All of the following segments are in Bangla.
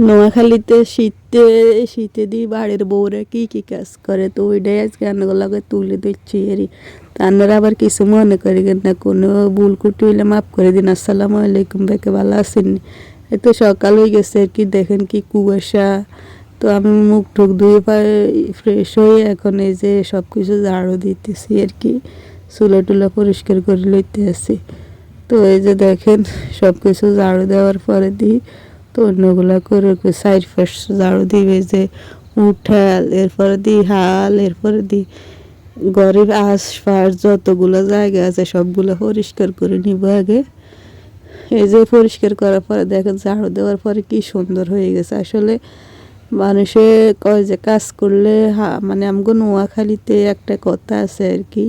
নোয়াখালীতে শীতে শীতে দিয়ে বাড়ির বউরা কি কি কাজ করে, তো ওইটাই আজকে রান্নাগুলোকে তুলে দিচ্ছি এরই। তা আপনারা আবার কিছু মনে করিবেন না, কোনো ভুল কুটি হইলে মাফ করে দিন। আসসালামু আলাইকুম, বেকে ভালো আছেন? এই তো সকাল হয়ে গেছে আর কি, দেখেন কি কুয়াশা। তো আমি মুখ টুক ধুয়ে পায়ে ফ্রেশ হয়ে এখন এই যে সব কিছু ঝাড়ু দিতেছি আর কি, চুলা টুলা পরিষ্কার করে লইতে আছি। তো এই যে দেখেন সব কিছু ঝাড়ু দেওয়ার পরে দিই, তো অন্যগুলা করে সাইড ফার্স্ট ঝাড়ু দিবে যে উঠাল, এরপরে দিই হাল, এরপরে দিই ঘরের আশপাশ যতগুলো জায়গা আছে সবগুলো পরিষ্কার করে নিব আগে। এই যে পরিষ্কার করার পরে দেখেন ঝাড়ু দেওয়ার পরে কি সুন্দর হয়ে গেছে। আসলে মানুষে কয় যে কাজ করলে মানে আমগো নোয়াখালীতে একটা কথা আছে আর কি,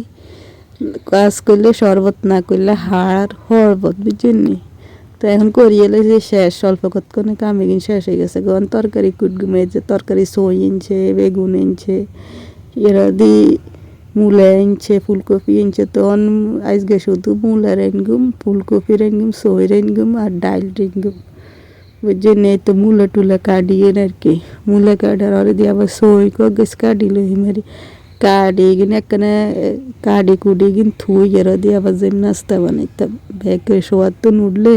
কাজ করলে শরবত না করলে হাড় হরবত, বুঝছেননি? তো এখন করিয়ে যে শেষ, অল্প কতক্ষণে কামে কিন্তু শেষ হয়ে গেছে। গন তরকারি কুটগুমে যে তরকারি সই এনছে, বেগুন এনছে, এরা দি মূলা এনছে, ফুলকপি এনছে। তো আজকে শুধু মূলা রেনগুম, ফুলকপি রেনগুম, সই রেনগুম আর ডাল রেনগুম, বুঝছেন? এই তো মূলা টুলা কাটিয়ে আর কি, মূলা কাটার ওরে দিয়ে আবার সই কগেছ কাটিল মারি কাটি কিনে একখানে কাটি কুটি কিন থুই এরা দিয়ে আবার যে নাস্তা বানাইতাম ব্যাগে শোয়ার তো উঠলে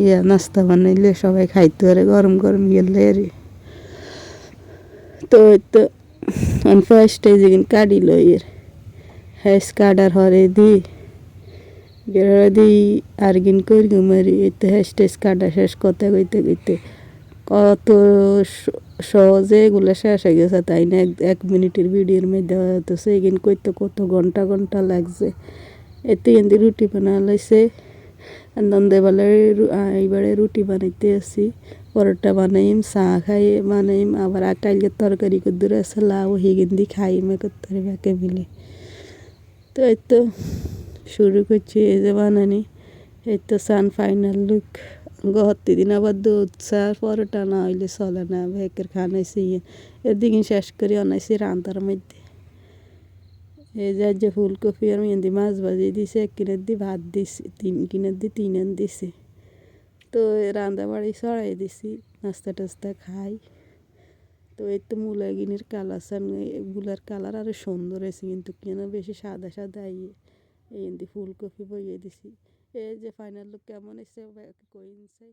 ইয়া নাস্তা বানাইলে সবাই খাইতে পারে গরম গরম গেলে আর। তো তো ফার্স্টে যেদিন কাটিল এর হ্যাস কাটার হরে দিই গেরা দিই আর গিন করি মারি, এই তো হ্যাস টেস কাটা শেষ কথা কইতে কইতে কত সহজে এগুলো শেষ হয়ে গেছে, তাই না? এক মিনিটের ভিডিওর মধ্যে হয়তো সেইদিন কইতে কত ঘন্টা ঘন্টা লাগছে। এতে কিন্তু রুটি বানা লাইছে, নন্দেবেলায় এইবারে রুটি বানাইতে আসি, পরোটা বানাইম, চা খাই বানাইম, আবার আকাইলে তরকারি কদ্দুর আছে লাউ হিগিন্দি খাইম একত্রে ব্যাকে মিলে। তো এই তো শুরু করছি এই যে বানানি। এই তো সান ফাইনাল লুক। গহত্তি দিন আবার দুধ চা পরোটা না হইলে চলে না, ভেকের খানাইছি এদিকে শেষ করে আনাইছি রান্তার মধ্যে। এই যে ফুলকপি আর মেহেন্দি মাছ ভাজি দিছে, এক কিনের দিয়ে ভাত দিছি, 3 কিনের দিয়ে 3 আন দিছি। তো রান্না বাড়ি ছড়াই দিছি, নাস্তা টাস্তা খাই। তো এই তো মূলা গিনের কালার এগুলার কালার আরও সুন্দর হয়েছে, কিন্তু কেন বেশি সাদা সাদা এই ফুলকপি বইয়ে দিছি। এই যে ফাইনাল লুক কেমন হয়েছে কইন চাই।